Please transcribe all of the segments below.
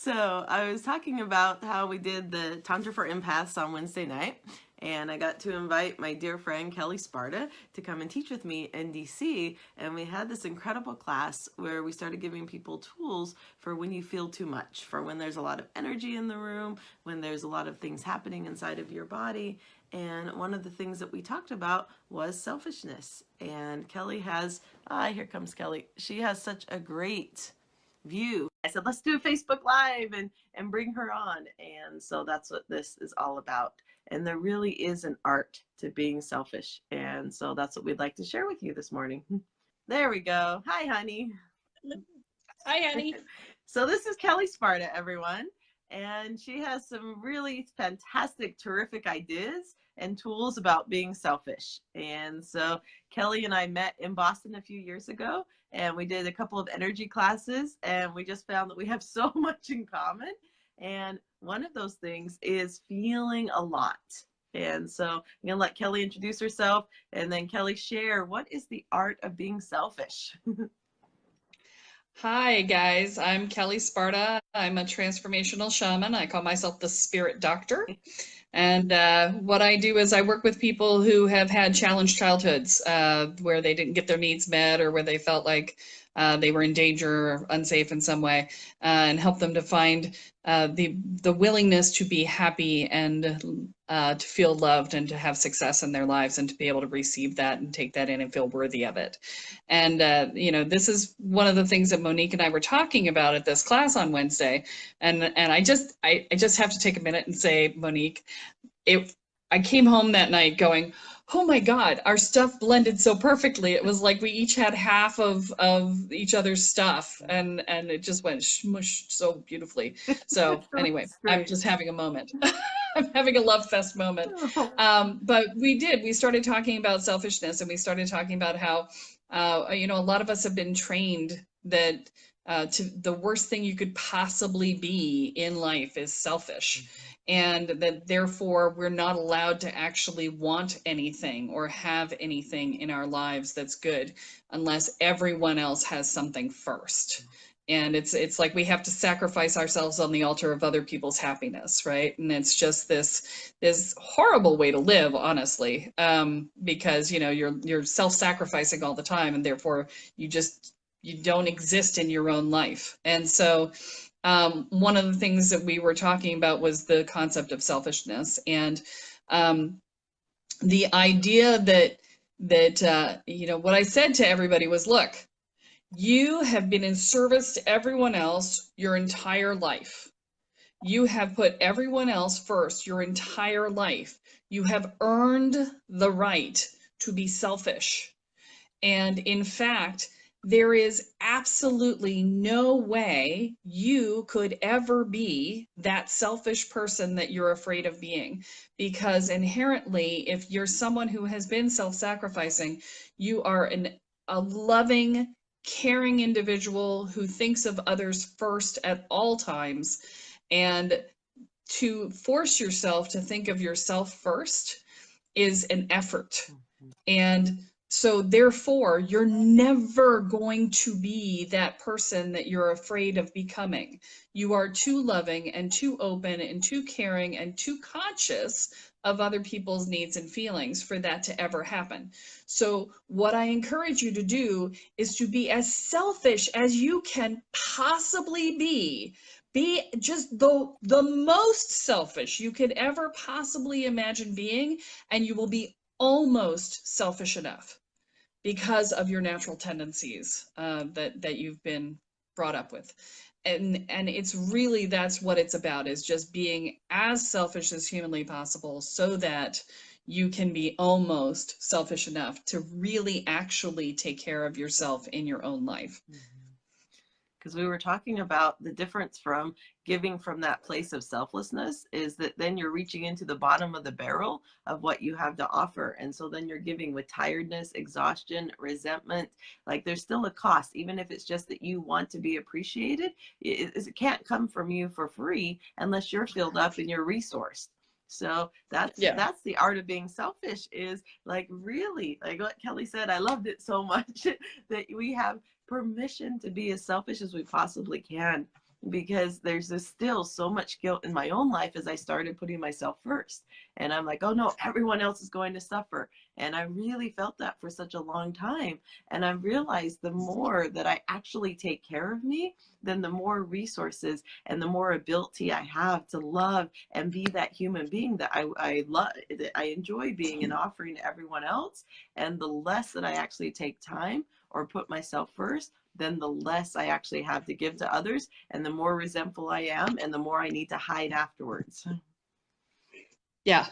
So I was talking about how we did the Tantra for Empaths on Wednesday night, and I got to invite my dear friend Kelle Sparta to come and teach with me in DC, and we had this incredible class where we started giving people tools for when you feel too much, for when there's a lot of energy in the room, when there's a lot of things happening inside of your body. And one of the things that we talked about was selfishness. And Kelle has, here comes Kelle. She has such a great view. I said, let's do a Facebook Live and bring her on. And so that's what this is all about. And there really is an art to being selfish. And so that's what we'd like to share with you this morning. There we go. Hi, honey. Hi, honey. So this is Kelle Sparta, everyone. And she has some really fantastic, terrific ideas and tools about being selfish. And so Kelle and I met in Boston a few years ago, and we did a couple of energy classes, and we just found that we have so much in common. And one of those things is feeling a lot. And so I'm going to let Kelle introduce herself, and then Kelle share what is the art of being selfish. Hi, guys. I'm Kelle Sparta. I'm a transformational shaman. I call myself the spirit doctor. And what I do is I work with people who have had challenged childhoods where they didn't get their needs met or where they felt like they were in danger or unsafe in some way, and help them to find the willingness to be happy and to feel loved and to have success in their lives and to be able to receive that and take that in and feel worthy of it. And, this is one of the things that Monique and I were talking about at this class on Wednesday. And I just have to take a minute and say, Monique, I came home that night going, oh my God, our stuff blended so perfectly. It was like we each had half of each other's stuff, and it just went smush so beautifully. So anyway, I'm just having a moment. I'm having a love fest moment. But we started talking about selfishness, and we started talking about how, a lot of us have been trained that the worst thing you could possibly be in life is selfish. And that therefore we're not allowed to actually want anything or have anything in our lives that's good unless everyone else has something first. And it's like we have to sacrifice ourselves on the altar of other people's happiness, right? And it's just this horrible way to live, honestly, because you're self-sacrificing all the time, and therefore you don't exist in your own life. And so one of the things that we were talking about was the concept of selfishness, and the idea that what I said to everybody was, look, you have been in service to everyone else your entire life. You have put everyone else first your entire life. You have earned the right to be selfish. And in fact, there is absolutely no way you could ever be that selfish person that you're afraid of being, because inherently, if you're someone who has been self-sacrificing, you are a loving, caring individual who thinks of others first at all times. And to force yourself to think of yourself first is an effort. And so therefore, you're never going to be that person that you're afraid of becoming. You are too loving and too open and too caring and too conscious of other people's needs and feelings for that to ever happen. So what I encourage you to do is to be as selfish as you can possibly be. Be just the most selfish you could ever possibly imagine being, and you will be almost selfish enough because of your natural tendencies that you've been brought up with. And it's really, that's what it's about, is just being as selfish as humanly possible so that you can be almost selfish enough to really actually take care of yourself in your own life. Because we were talking about the difference from giving from that place of selflessness is that then you're reaching into the bottom of the barrel of what you have to offer. And so then you're giving with tiredness, exhaustion, resentment. Like there's still a cost, even if it's just that you want to be appreciated. It can't come from you for free unless you're filled up and you're resourced. So that's the art of being selfish, is like really, like what Kelle said, I loved it so much that we have permission to be as selfish as we possibly can. because there's still so much guilt in my own life as I started putting myself first. And I'm like, oh no, everyone else is going to suffer. And I really felt that for such a long time. And I realized the more that I actually take care of me, then the more resources and the more ability I have to love and be that human being that I love, that I enjoy being and offering to everyone else. And the less that I actually take time or put myself first, then the less I actually have to give to others, and the more resentful I am, and the more I need to hide afterwards. Yeah.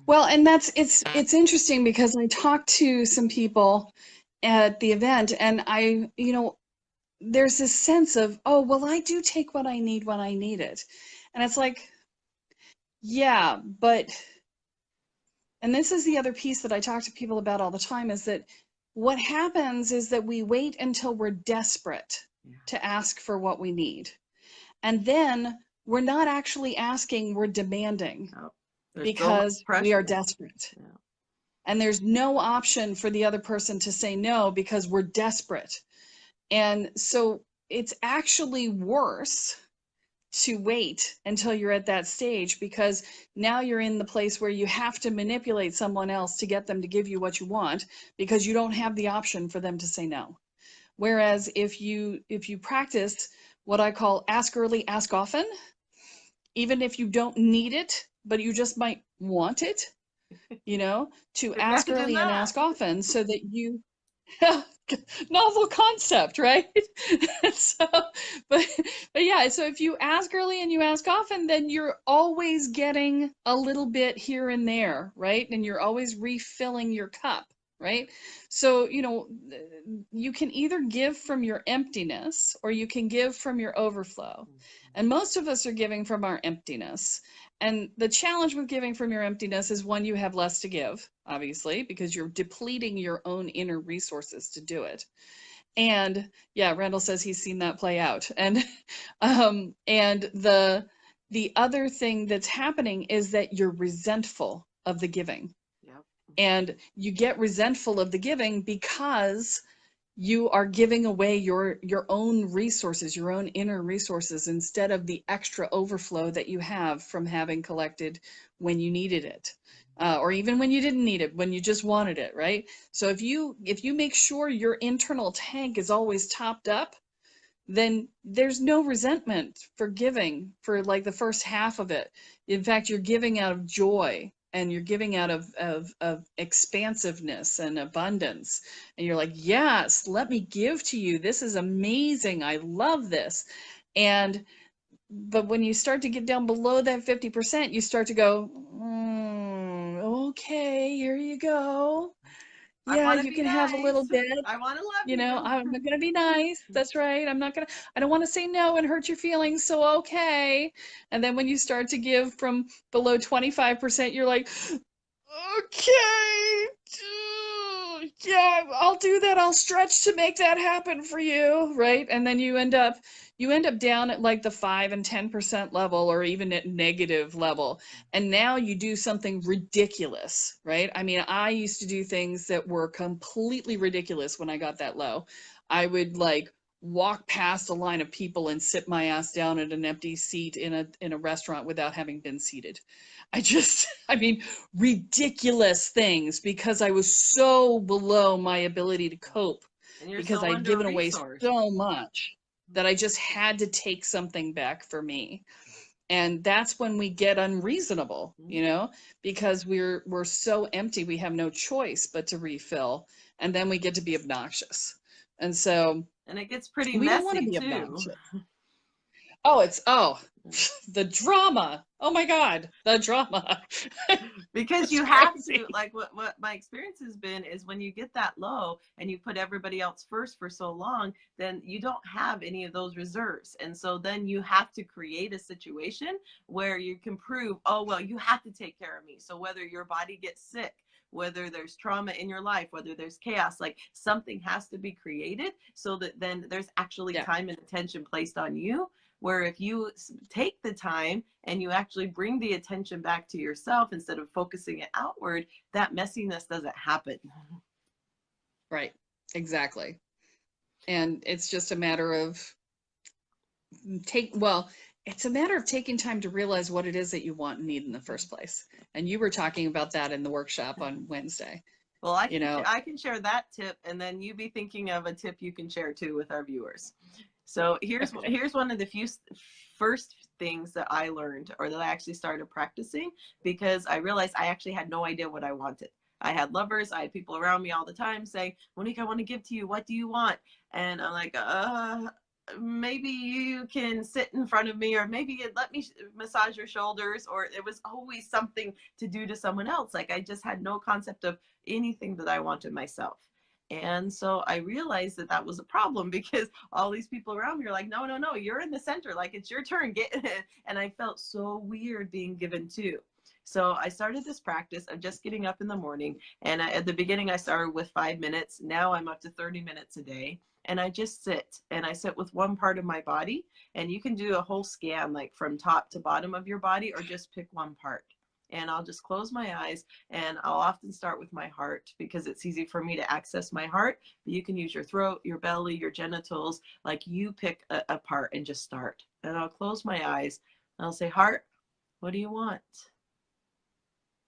Well, and it's interesting because I talked to some people at the event, and there's this sense of, oh, well, I do take what I need when I need it. And it's like, yeah, but, and this is the other piece that I talk to people about all the time, is that what happens is that we wait until we're desperate to ask for what we need. And then we're not actually asking, we're demanding, because we are desperate. Yeah. And there's no option for the other person to say no because we're desperate. And so it's actually worse to wait until you're at that stage, because now you're in the place where you have to manipulate someone else to get them to give you what you want, because you don't have the option for them to say no. Whereas if you practice what I call ask early, ask often, even if you don't need it, but you just might want it, to ask early and ask often, so that you novel concept, right? So, but yeah, so if you ask early and you ask often, then you're always getting a little bit here and there, right? And you're always refilling your cup, right? So, you can either give from your emptiness or you can give from your overflow. And most of us are giving from our emptiness. And the challenge with giving from your emptiness is, one, you have less to give, obviously, because you're depleting your own inner resources to do it. And yeah, Randall says he's seen that play out. And and the other thing that's happening is that you're resentful of the giving. Yep. And you get resentful of the giving because you are giving away your own resources, your own inner resources, instead of the extra overflow that you have from having collected when you needed it, or even when you didn't need it, when you just wanted it, right? So if you make sure your internal tank is always topped up, then there's no resentment for giving for like the first half of it. In fact, you're giving out of joy, and you're giving out of expansiveness and abundance. And you're like, yes, let me give to you. This is amazing. I love this. But when you start to get down below that 50%, you start to go, okay, here you go. Yeah, you can have a little bit. I want to love you. I'm gonna be nice. That's right. I don't want to say no and hurt your feelings. So, okay. And then when you start to give from below 25%, you're like, okay, yeah, I'll do that. I'll stretch to make that happen for you. Right. And then you end up down at like the 5 and 10% level, or even at negative level. And now you do something ridiculous, right? I mean, I used to do things that were completely ridiculous when I got that low. I would like walk past a line of people and sit my ass down at an empty seat in a restaurant without having been seated. I mean, ridiculous things, because I was so below my ability to cope, because I'd given away so much that I just had to take something back for me. And that's when we get unreasonable, because we're so empty, we have no choice but to refill, and then we get to be obnoxious. And it gets pretty we messy, don't want to be too. Obnoxious. The drama. Oh my God, the drama. Because you have to, like what my experience has been is, when you get that low and you put everybody else first for so long, then you don't have any of those reserves. And so then you have to create a situation where you can prove, oh, well, you have to take care of me. So whether your body gets sick, whether there's trauma in your life, whether there's chaos, like something has to be created so that then there's actually time and attention placed on you. Where if you take the time and you actually bring the attention back to yourself instead of focusing it outward, that messiness doesn't happen. Right. Exactly. And it's just a matter of well, it's a matter of taking time to realize what it is that you want and need in the first place. And you were talking about that in the workshop on Wednesday. Well, You know, I can share that tip, and then you be thinking of a tip you can share too with our viewers. So okay. here's one of the first things that I learned, or that I actually started practicing, because I realized I actually had no idea what I wanted. I had lovers, I had people around me all the time saying, Monique, I want to give to you. What do you want? And I'm like, maybe you can sit in front of me, or maybe you let me massage your shoulders, or it was always something to do to someone else. Like I just had no concept of anything that I wanted myself. And so I realized that that was a problem, because all these people around me are like, no, no, no, you're in the center. Like, it's your turn. Get it. And I felt so weird being given two. So I started this practice of just getting up in the morning. And at the beginning, I started with 5 minutes. Now I'm up to 30 minutes a day. And I just sit, and I sit with one part of my body. And you can do a whole scan, like from top to bottom of your body, or just pick one part. And I'll just close my eyes, and I'll often start with my heart, because it's easy for me to access my heart. But you can use your throat, your belly, your genitals. Like, you pick a part and just start. And I'll close my eyes, and I'll say, heart, what do you want?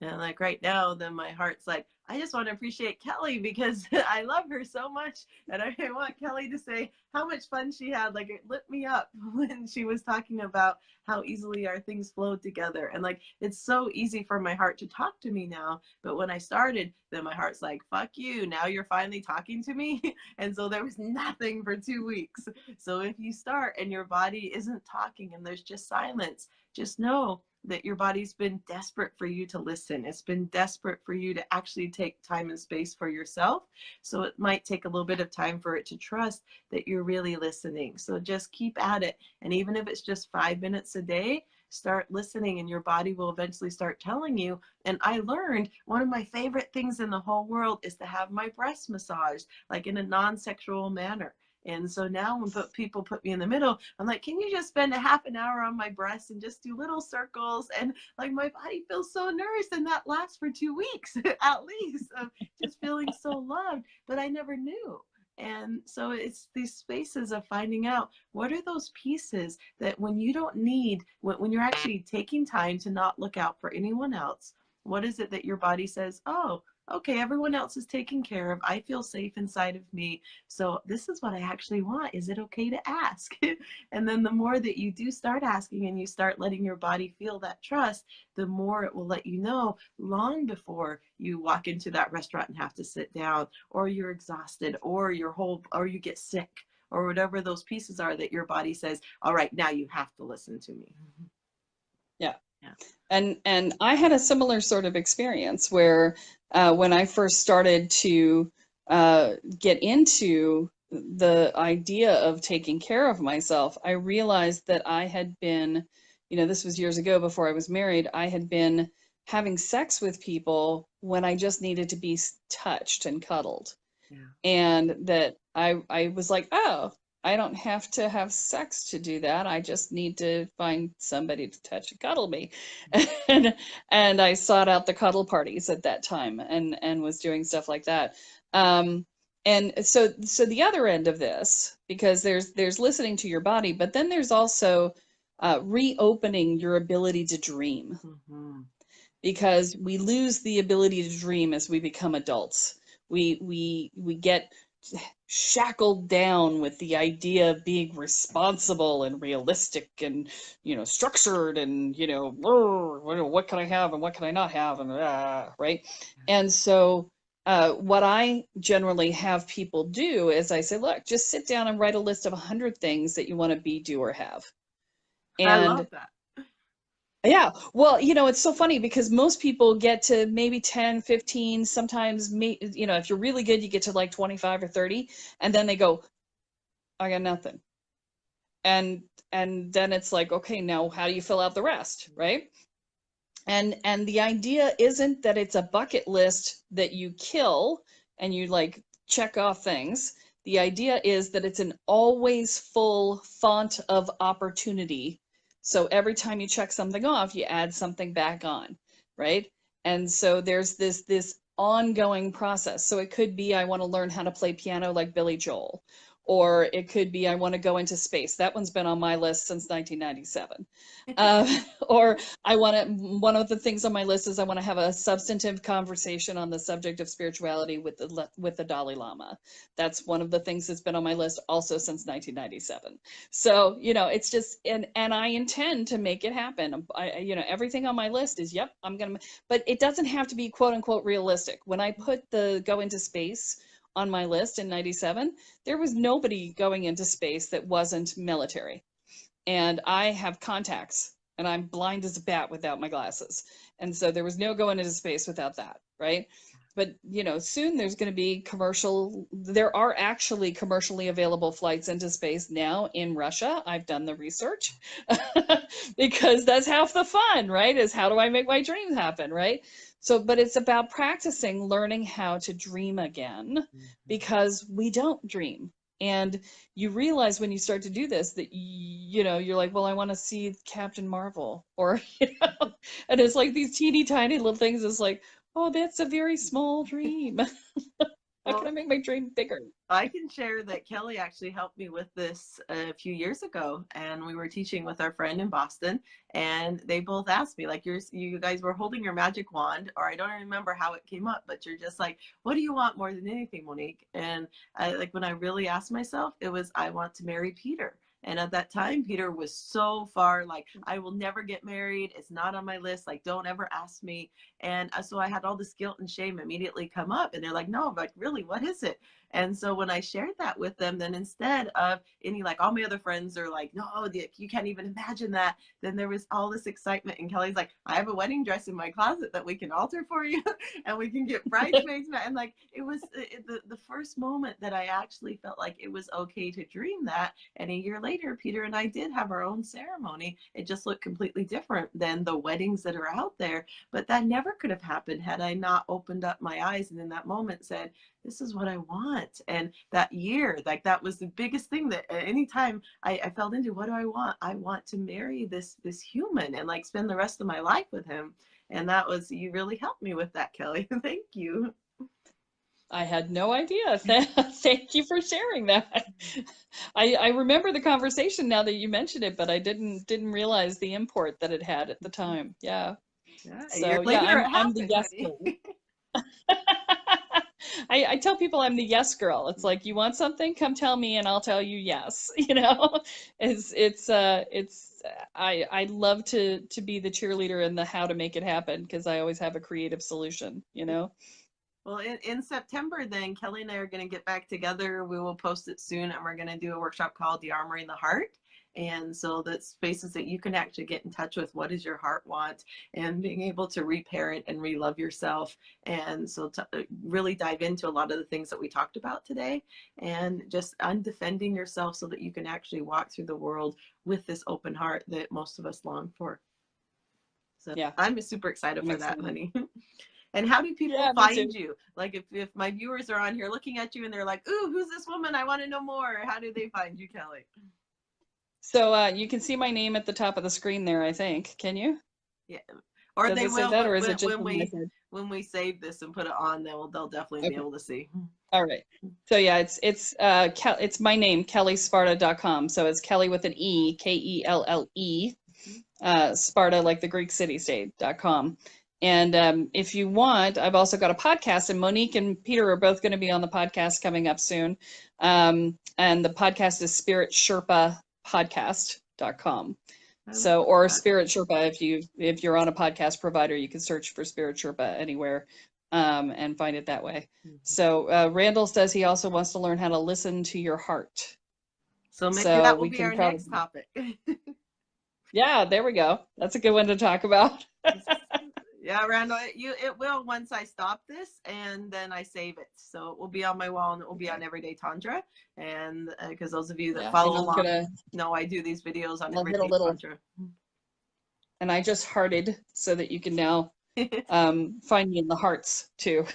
And like right now, then my heart's like, I just want to appreciate Kelle, because I love her so much. And I want Kelle to say how much fun she had. Like, it lit me up when she was talking about how easily our things flowed together. And like, it's so easy for my heart to talk to me now. But when I started, then my heart's like, fuck you. Now you're finally talking to me. And so there was nothing for 2 weeks. So if you start and your body isn't talking and there's just silence, just know that your body's been desperate for you to listen. It's been desperate for you to actually take time and space for yourself. So it might take a little bit of time for it to trust that you're really listening. So just keep at it. And even if it's just 5 minutes a day, start listening, and your body will eventually start telling you. And I learned one of my favorite things in the whole world is to have my breast massaged, like in a non-sexual manner. And so now when people put me in the middle, I'm like, can you just spend a half an hour on my breast and just do little circles? And like, my body feels so nourished, and that lasts for 2 weeks at least, of just feeling so loved. But I never knew. And so it's these spaces of finding out what are those pieces that when you don't need, when you're actually taking time to not look out for anyone else, what is it that your body says, oh, okay, everyone else is taken care of. I feel safe inside of me. So this is what I actually want. Is it okay to ask? And then the more that you do start asking, and you start letting your body feel that trust, the more it will let you know long before you walk into that restaurant and have to sit down, or you're exhausted, or or you get sick, or whatever those pieces are that your body says, all right, now you have to listen to me. Yeah. Yeah. And I had a similar sort of experience where when I first started to get into the idea of taking care of myself, I realized that I had been, this was years ago before I was married, I had been having sex with people when I just needed to be touched and cuddled. Yeah. And that I was like, oh, I don't have to have sex to do that. I just need to find somebody to touch and cuddle me. And I sought out the cuddle parties at that time, and was doing stuff like that. And so the other end of this, because there's listening to your body, but then there's also reopening your ability to dream. Mm-hmm. Because we lose the ability to dream as we become adults. We get shackled down with the idea of being responsible and realistic and structured and what can I have and what can I not have, and right. And so what I generally have people do is I say, look, just sit down and write a list of 100 things that you want to be, do, or have. I And love that. yeah, well, it's so funny because most people get to maybe 10, 15, sometimes, if you're really good, you get to like 25 or 30, and then they go, I got nothing. And then it's like, okay, now how do you fill out the rest, right? And the idea isn't that it's a bucket list that you kill and you like check off things. The idea is that it's an always full font of opportunity. So every time you check something off, you add something back on, right? And so there's this ongoing process. So it could be, I want to learn how to play piano like Billy Joel, or it could be I want to go into space. That one's been on my list since 1997. Or one of the things on my list is I want to have a substantive conversation on the subject of spirituality with the Dalai Lama. That's one of the things that's been on my list also since 1997. So, it's just, and I intend to make it happen. Everything on my list is, yep, but it doesn't have to be quote unquote realistic. When I put the go into space on my list in 97, there was nobody going into space that wasn't military. And I have contacts and I'm blind as a bat without my glasses. And so there was no going into space without that, right? But, soon there's going to be there are actually commercially available flights into space now in Russia. I've done the research because that's half the fun, right? Is how do I make my dreams happen, right? So, but it's about practicing learning how to dream again, because we don't dream. And you realize when you start to do this that, you're like, well, I want to see Captain Marvel, or, and it's like these teeny tiny little things. It's like, oh, that's a very small dream. How can I make my dream bigger? I can share that Kelle actually helped me with this a few years ago, and we were teaching with our friend in Boston, and they both asked me, like, you guys were holding your magic wand, or I don't remember how it came up, but you're just like, what do you want more than anything, Monique? And when I really asked myself, it was, I want to marry Peter. And at that time, Peter was so far, like, I will never get married. It's not on my list. Like, don't ever ask me. And so I had all this guilt and shame immediately come up. And they're like, no, like, really, what is it? And so when I shared that with them, then instead of like all my other friends are like, no, you can't even imagine that. Then there was all this excitement. And Kelly's like, I have a wedding dress in my closet that we can alter for you and we can get bridesmaids. And like, it was the first moment that I actually felt like it was okay to dream that. And a year later, Peter and I did have our own ceremony. It just looked completely different than the weddings that are out there. But that never could have happened had I not opened up my eyes and in that moment said, this is what I want. And that year, like, that was the biggest thing that anytime I felt into, what do I want? I want to marry this human and like spend the rest of my life with him. And that was, you really helped me with that, Kelle. Thank you. I had no idea. Thank you for sharing that. I remember the conversation now that you mentioned it, but I didn't realize the import that it had at the time. Yeah. Yeah, So later I'm the yes girl. I tell people I'm the yes girl. It's like, you want something, come tell me and I'll tell you yes. I love to be the cheerleader and the how to make it happen, because I always have a creative solution, Well, in September, then Kelle and I are going to get back together. We will post it soon, and we're going to do a workshop called The Armory in the Heart. And so that's spaces that you can actually get in touch with what does your heart want, and being able to reparent and relove yourself. And so to really dive into a lot of the things that we talked about today, and just undefending yourself so that you can actually walk through the world with this open heart that most of us long for. So yeah, I'm super excited for that, honey. And how do people find you? Like, if my viewers are on here looking at you and they're like, ooh, who's this woman? I want to know more. How do they find you, Kelle? So you can see my name at the top of the screen there, I think. Can you? Yeah. Or does they will, that, or is it just when we save this and put it on, they'll definitely be able to see. All right. So yeah, it's my name, KelleSparta.com. So it's Kelle with an E, Kelle, Sparta, like the Greek city-state.com. And if you want, I've also got a podcast, and Monique and Peter are both going to be on the podcast coming up soon. And the podcast is SpiritSherpaPodcast.com. So, or Spirit Sherpa, if you're on a podcast provider, you can search for Spirit Sherpa anywhere and find it that way. So Randall says he also wants to learn how to listen to your heart. So maybe that will be our next topic. Yeah, there we go. That's a good one to talk about. Yeah, Randall, it will once I stop this and then I save it. So it will be on my wall, and it will be on Everyday Tantra. And because those of you that follow along know I do these videos on Everyday Tantra. And I just hearted so that you can now find me in the hearts too.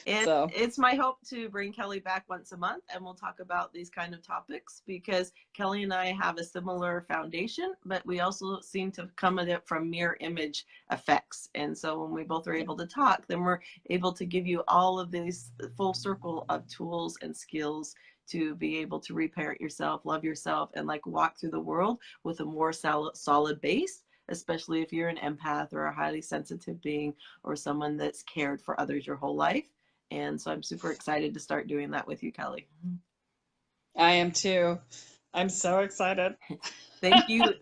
And it's my hope to bring Kelle back once a month, and we'll talk about these kind of topics, because Kelle and I have a similar foundation, but we also seem to come at it from mirror image effects. And so when we both are able to talk, then we're able to give you all of these full circle of tools and skills to be able to reparent yourself, love yourself, and like walk through the world with a more solid base, especially if you're an empath or a highly sensitive being or someone that's cared for others your whole life. And so I'm super excited to start doing that with you, Kelle. I am too. I'm so excited. Thank you.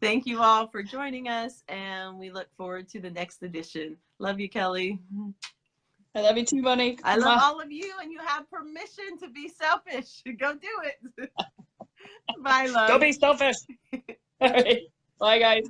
Thank you all for joining us, and we look forward to the next edition. Love you, Kelle. I love you too, Monique. I love all of you, and you have permission to be selfish. Go do it. Bye, love. Don't be selfish. All right. Bye, guys.